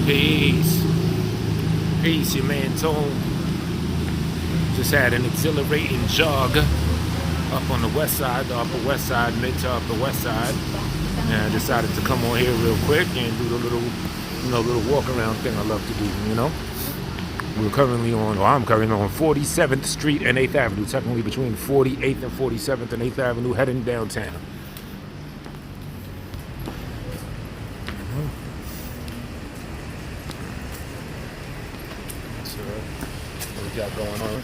Peace. Peace, your man Tone. Just had an exhilarating jog up on the west side, the upper west side, mid to upper west side. And I decided to come on here real quick and do the little walk around thing I love to do, I'm currently on 47th Street and 8th Avenue, technically between 48th and 47th and 8th Avenue, heading downtown. So, what we got going on?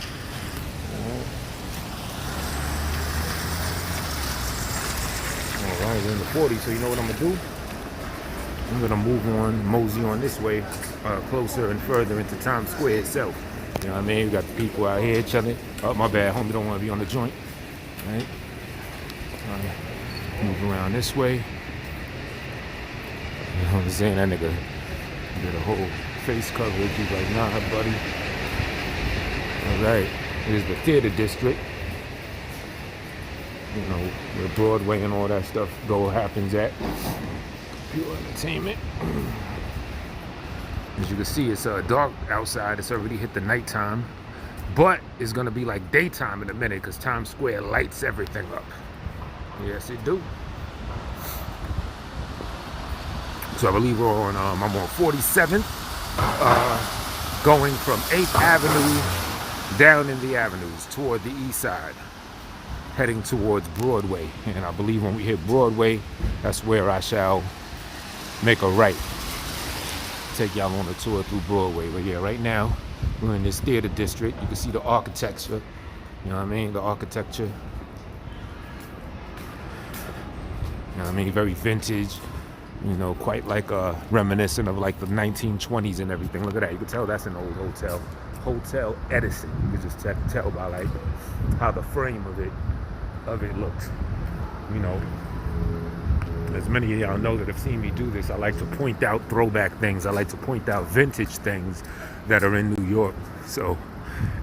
Alright, we're in the 40s, so you know what I'm going to do? I'm going to mosey on this way, closer and further into Times Square itself. You know what I mean? We got the people out here chilling. Oh, my bad, homie don't want to be on the joint. Right? Move around this way. You know what I'm saying? That nigga did a whole face coverage. He's like, nah, buddy. Alright, here's the theater district. Where Broadway and all that stuff happens at. Pure entertainment. As you can see, it's dark outside. It's already hit the nighttime, but it's gonna be like daytime in a minute because Times Square lights everything up. Yes, it do. So I believe we're on. I'm on 47th, going from 8th Avenue down in the avenues toward the east side, heading towards Broadway. And I believe when we hit Broadway, that's where I shall make a right. Take y'all on a tour through Broadway. But yeah, right now, we're in this theater district. You can see the architecture. You know what I mean? The architecture. You know what I mean? Very vintage. Quite like reminiscent of like the 1920s and everything. Look at that. You can tell that's an old hotel. Hotel Edison. You can just tell by like how the frame of it looks. As many of y'all know that have seen me do this, I like to point out throwback things. I like to point out vintage things that are in New York. So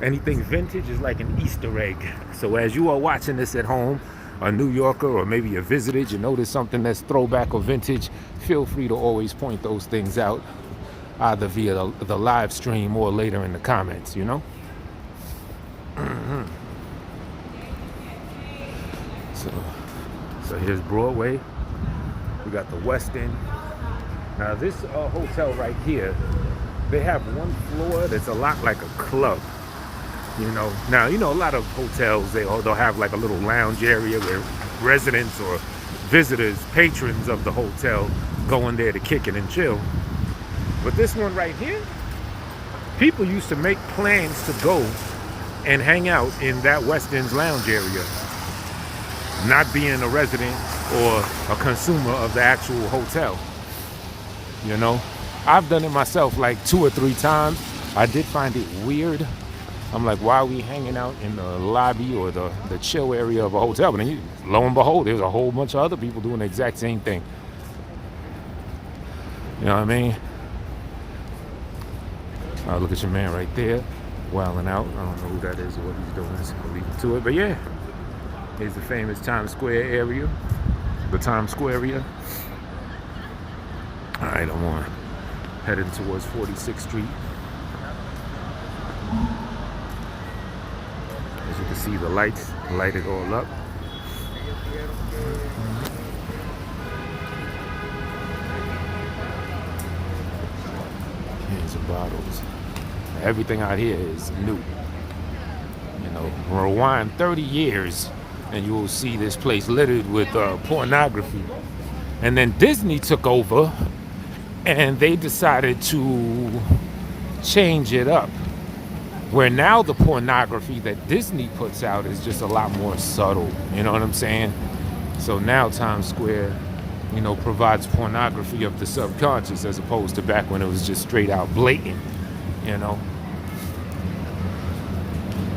anything vintage is like an Easter egg. So as you are watching this at home, a New Yorker or maybe a visitor, you notice something that's throwback or vintage, feel free to always point those things out, either via the live stream or later in the comments, So here's Broadway. We got the West End. Now this hotel right here, they have one floor that's a lot like a club. Now a lot of hotels they'll have like a little lounge area where residents or visitors, patrons of the hotel go in there to kick it and chill. But this one right here, people used to make plans to go and hang out in that West End's lounge area, not being a resident or a consumer of the actual hotel. I've done it myself like 2 or 3 times. I did find it weird. I'm like, why are we hanging out in the lobby or the chill area of a hotel? But then lo and behold, there's a whole bunch of other people doing the exact same thing. You know what I mean? Look at your man right there, wilding out. I don't know who that is or what he's doing, so I'll leave him to it. But yeah, here's the famous Times Square area, the Times Square area. All right, I'm on heading towards 46th Street. As you can see, the lights light it all up. Cans of bottles. Everything out here is new. Rewind 30 years and you will see this place littered with pornography. And then Disney took over and they decided to change it up, where now the pornography that Disney puts out is just a lot more subtle. You know what I'm saying? So now Times Square, provides pornography of the subconscious as opposed to back when it was just straight out blatant,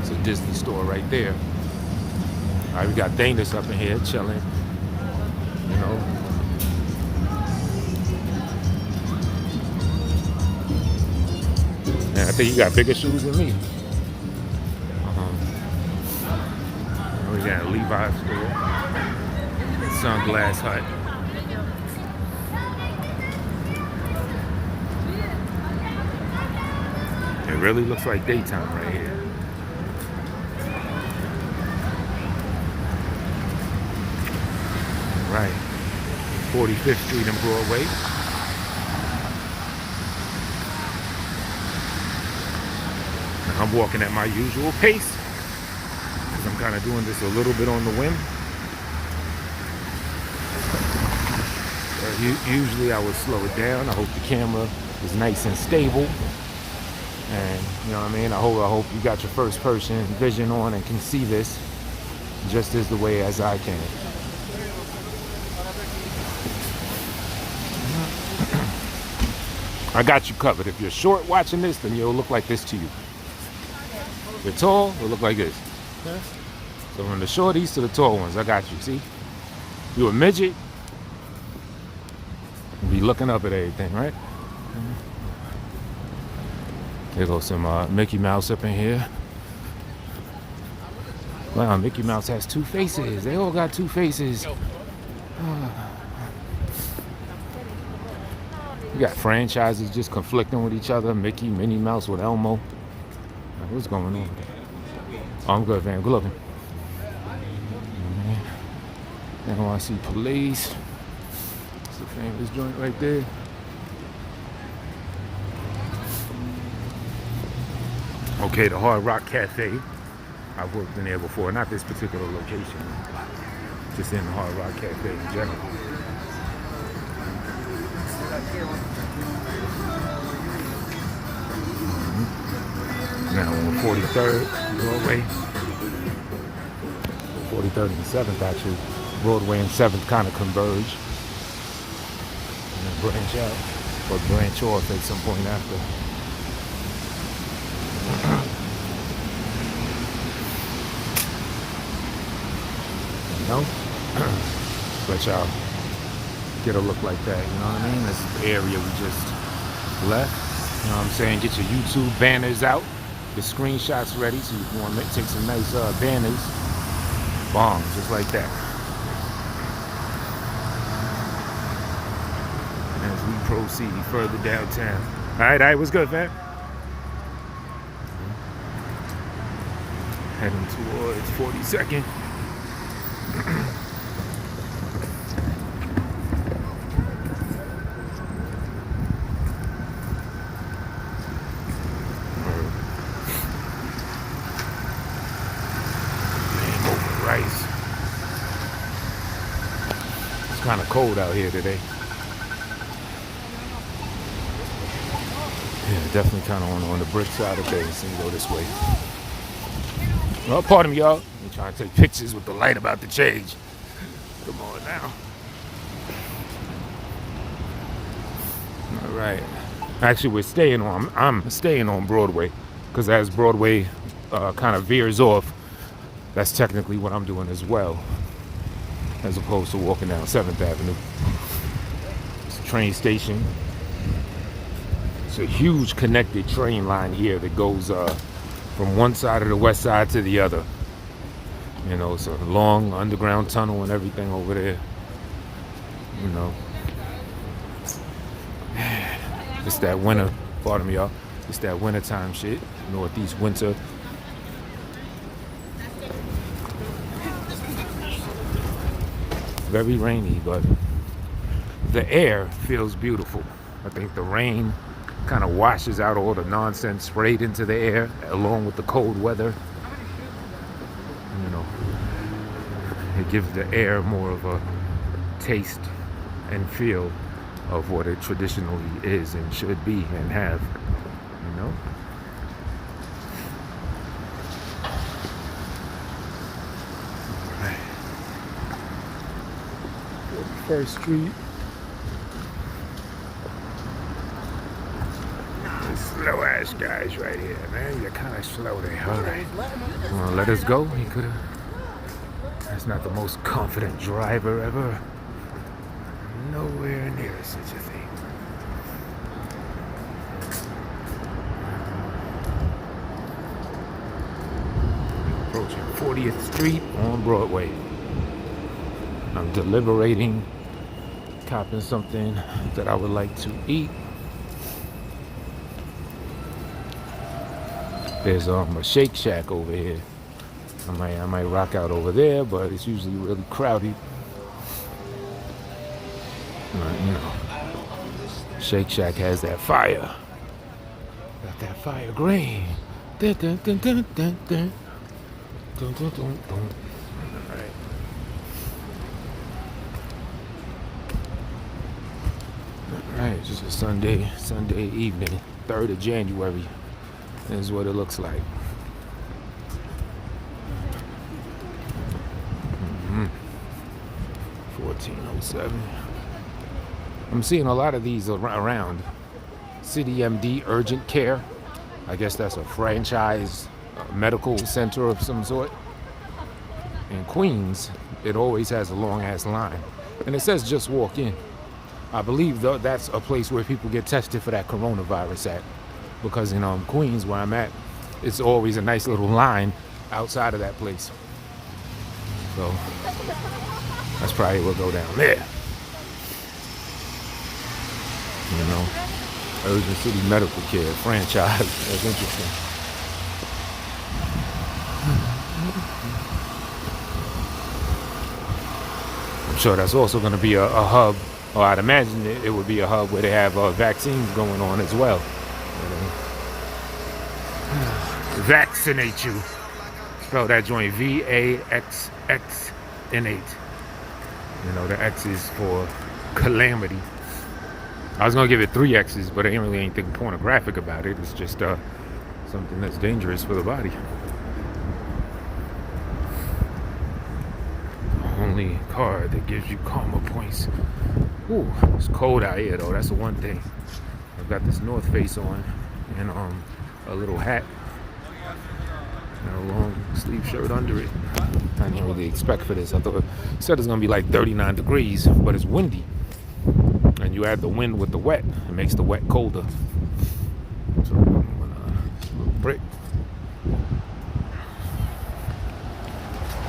It's a Disney store right there. All right, we got Danis up in here chilling, I think you got bigger shoes than me. We got Levi's store, Sunglass Hut. It really looks like daytime right here. Right. 45th Street and Broadway. Now I'm walking at my usual pace because I'm kind of doing this a little bit on the whim. Usually I would slow it down. I hope the camera is nice and stable. And you know what I mean? I hope you got your first person vision on and can see this just as the way as I can. I got you covered. If you're short watching this, then it'll look like this to you. If you're tall, it'll look like this. Okay? So from the shorties to the tall ones, I got you. See? You a midget? You'll be looking up at everything, right? There goes some Mickey Mouse up in here. Wow, Mickey Mouse has two faces. They all got two faces. You got franchises just conflicting with each other. Mickey, Minnie Mouse with Elmo. Like, what's going on? Oh, I'm good, man. Good looking. Now I see police. It's a famous joint right there. Okay, the Hard Rock Cafe. I've worked in there before. Not this particular location. Just in the Hard Rock Cafe in general. Now on 43rd Broadway, 43rd and 7th actually, Broadway and 7th kind of converge and then branch out or branch off at some point after. You know, but y'all get a look like that. You know what I mean? This is the area we just left. You know what I'm saying? Get your YouTube banners out. The screenshots ready, so you can want to take some nice banners. Bomb, just like that. As we proceed further downtown. All right, what's good, fam? Heading towards 42nd. It's kind of cold out here today. Yeah, definitely kind of on the brick side of things. So you go this way. Well, pardon me, y'all. I'm trying to take pictures with the light about to change. Come on now. All right. Actually, I'm staying on Broadway because as Broadway kind of veers off, that's technically what I'm doing as well, as opposed to walking down 7th Avenue. It's a train station. It's a huge connected train line here that goes from one side of the west side to the other. You know, it's a long underground tunnel and everything over there. You know, it's that winter, pardon me, y'all. It's that wintertime shit, Northeast winter. Very rainy, but the air feels beautiful. I think the rain kind of washes out all the nonsense sprayed into the air, along with the cold weather. You know, it gives the air more of a taste and feel of what it traditionally is and should be and have, you know. First Street. Slow ass guys right here, man. You're kind of slow there. All right. You want to let us go? He could have. That's not the most confident driver ever. Nowhere near such a thing. Approaching 40th Street on Broadway. I'm deliberating, copping something that I would like to eat. There's a Shake Shack over here. I might rock out over there, but it's usually really crowded. You know, Shake Shack has that fire. Got that fire green. Dun, dun, dun, dun, dun, dun. Dun, dun, dun, dun. All right. All right, just a Sunday evening, 3rd of January. This is what it looks like. 1407. I'm seeing a lot of these around. City MD Urgent Care. I guess that's a franchise medical center of some sort. In Queens, it always has a long ass line. And it says just walk in. I believe that's a place where people get tested for that coronavirus at. Because in Queens, where I'm at, it's always a nice little line outside of that place. So that's probably what go down there. You know, Urgent City Medical Care franchise. That's interesting. I'm sure that's also going to be a hub, or I'd imagine it would be a hub where they have vaccines going on as well. You know? Vaccinate you. Spell that joint VAXXN8. You know, the X is for calamity. I was gonna give it 3 X's, but I ain't really anything pornographic about it. It's just something that's dangerous for the body. Only card that gives you karma points. Ooh, it's cold out here though. That's the one thing. I've got this North Face on and a little hat and a long sleeve shirt under it. I didn't really expect for this. I thought it said it's gonna be like 39 degrees, but it's windy. And you add the wind with the wet, it makes the wet colder. So I'm gonna little brick.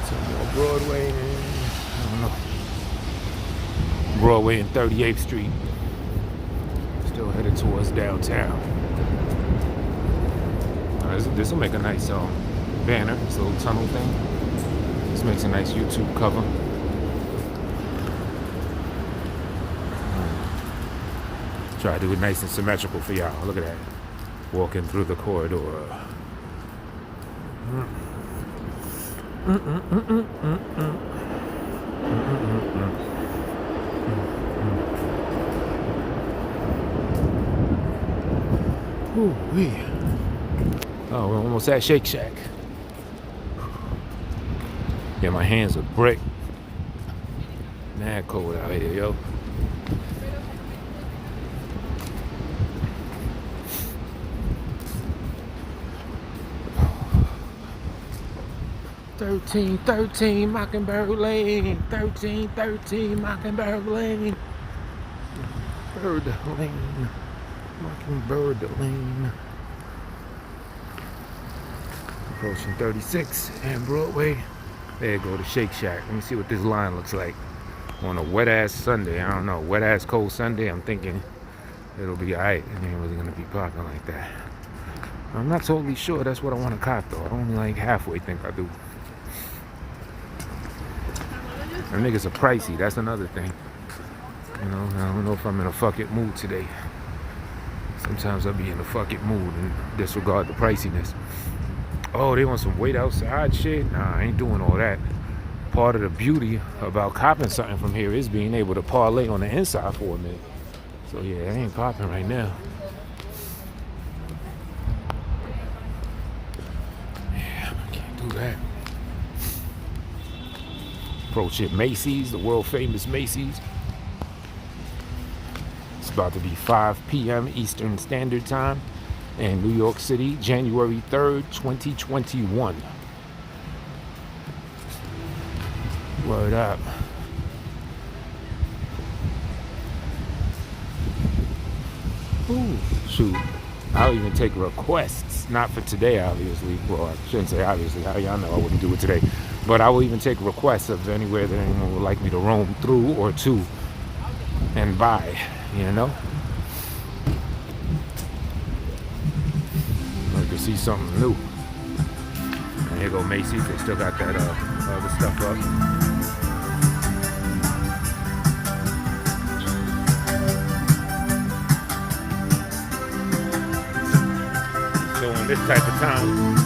Some more Broadway. I don't know. Broadway and 38th Street. Still headed towards downtown. This will make a nice banner. This little tunnel thing. This makes a nice YouTube cover. Try to do it nice and symmetrical for y'all. Look at that. Walking through the corridor. Ooh-wee. Oh, we're almost at Shake Shack. Yeah, my hands are brick. Mad cold out here, yo. "1313 Mockingbird Lane, 1313 Mockingbird Lane, Bird Lane, Mockingbird Lane." Approaching 36 and Broadway. There you go, the Shake Shack. Let me see what this line looks like on a wet ass Sunday. I don't know, wet ass cold Sunday. I'm thinking it'll be alright. It ain't really gonna be popping like that. I'm not totally sure that's what I want to cop though. I only like halfway think I do. Them niggas are pricey, that's another thing. You know, I don't know if I'm in a fuck it mood today. Sometimes I'll be in a fuck it mood and disregard the priciness. Oh, they want some wait outside shit? Nah, I ain't doing all that. Part of the beauty about copping something from here is being able to parlay on the inside for a minute. So yeah, I ain't popping right now. Yeah, I can't do that. Approaching Macy's, the world famous Macy's. It's about to be 5 p.m. Eastern Standard Time in New York City, January 3rd, 2021. Word up. Ooh, shoot. I'll even take requests. Not for today, obviously. Well, I shouldn't say obviously. Y'all know I wouldn't do it today. But I will even take requests of anywhere that anyone would like me to roam through or to and buy, you know? see something new. And here go Macy's. They still got that other stuff up. Doing this type of time.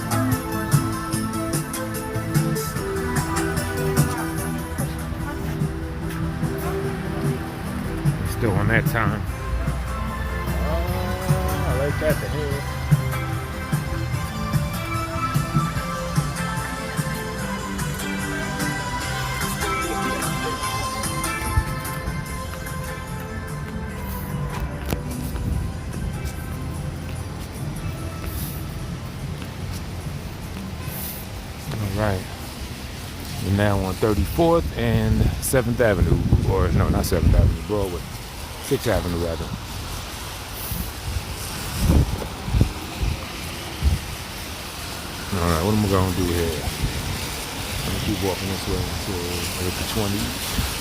Still on that time. Oh, I like that. The hair. Right. We're now on 34th and 7th Avenue. Or, no, not 7th Avenue, Broadway. 6th Avenue, rather. Alright, what am I going to do here? I'm going to keep walking this way until I hit the 20s.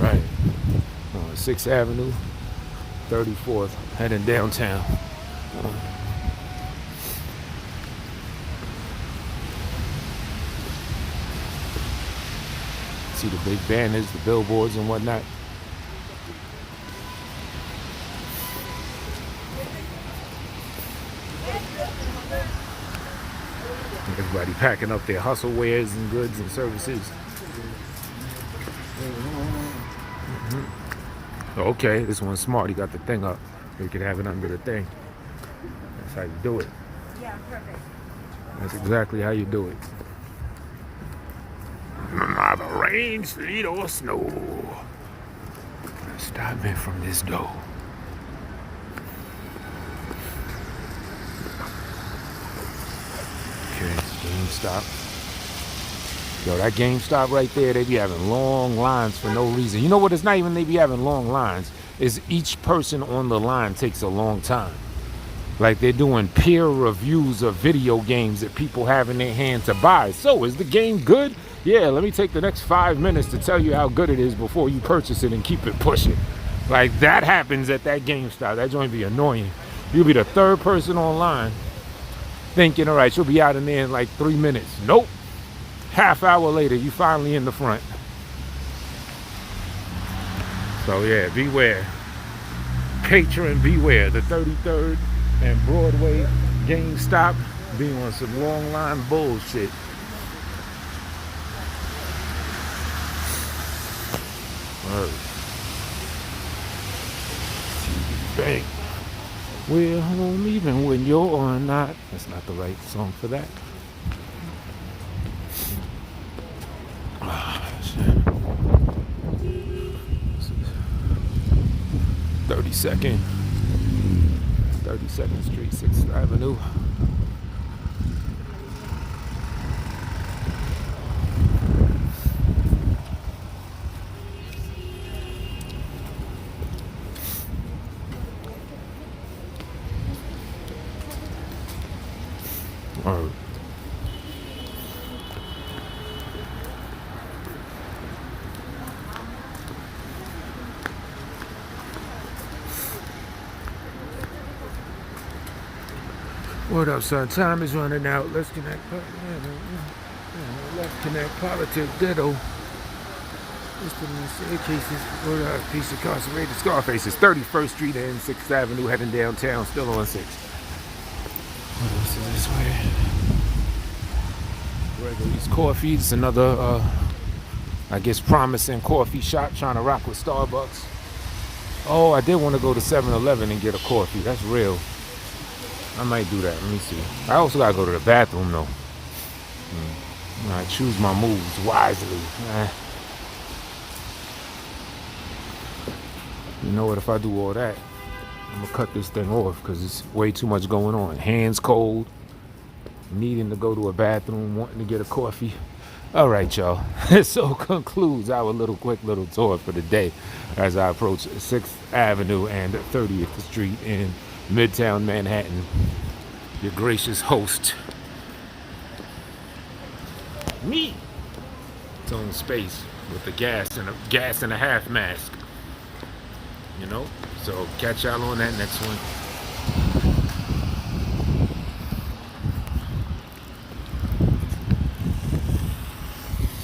Right, on 6th Avenue, 34th, heading downtown. See the big banners, the billboards and whatnot. Everybody packing up their hustle wares and goods and services. Okay, this one's smart. He got the thing up. You can have it under the thing. That's how you do it. Yeah, perfect. That's exactly how you do it. Either rain, sleet, or snow. Stop me from this door. Okay, GameStop. Yo, that GameStop right there, they be having long lines for no reason. You know what? It's not even they be having long lines. Is each person on the line takes a long time. Like they're doing peer reviews of video games that people have in their hand to buy. So, is the game good? Yeah, let me take the next 5 minutes to tell you how good it is before you purchase it and keep it pushing. Like that happens at that GameStop. That joint be annoying. You'll be the third person online thinking, all right, you'll be out in there in like 3 minutes. Nope. Half hour later, you finally in the front. So yeah, beware. Patron, beware. The 33rd and Broadway GameStop being on some long line bullshit. Bang. We're home even when you're not. That's not the right song for that. 32nd Street, 6th Avenue. All right. What up, son? Time is running out. Let's connect. Let's connect. Politics, ditto. Cases. What up? Piece incarcerated. Scarfaces. 31st Street and 6th Avenue, heading downtown. Still on 6. What else is this way? Gregory's Coffee. It's another, I guess, promising coffee shop trying to rock with Starbucks. Oh, I did want to go to 7-Eleven and get a coffee. That's real. I might do that. Let me see. I also gotta go to the bathroom though. I choose my moves wisely. You know what? If I do all that, I'm gonna cut this thing off because it's way too much going on. Hands cold. needing to go to a bathroom, wanting to get a coffee. All right, y'all. So concludes our quick little tour for the day as I approach 6th Avenue and 30th Street in Midtown Manhattan. Your gracious host, me, its own space with the gas and a half mask. So catch y'all on that next one.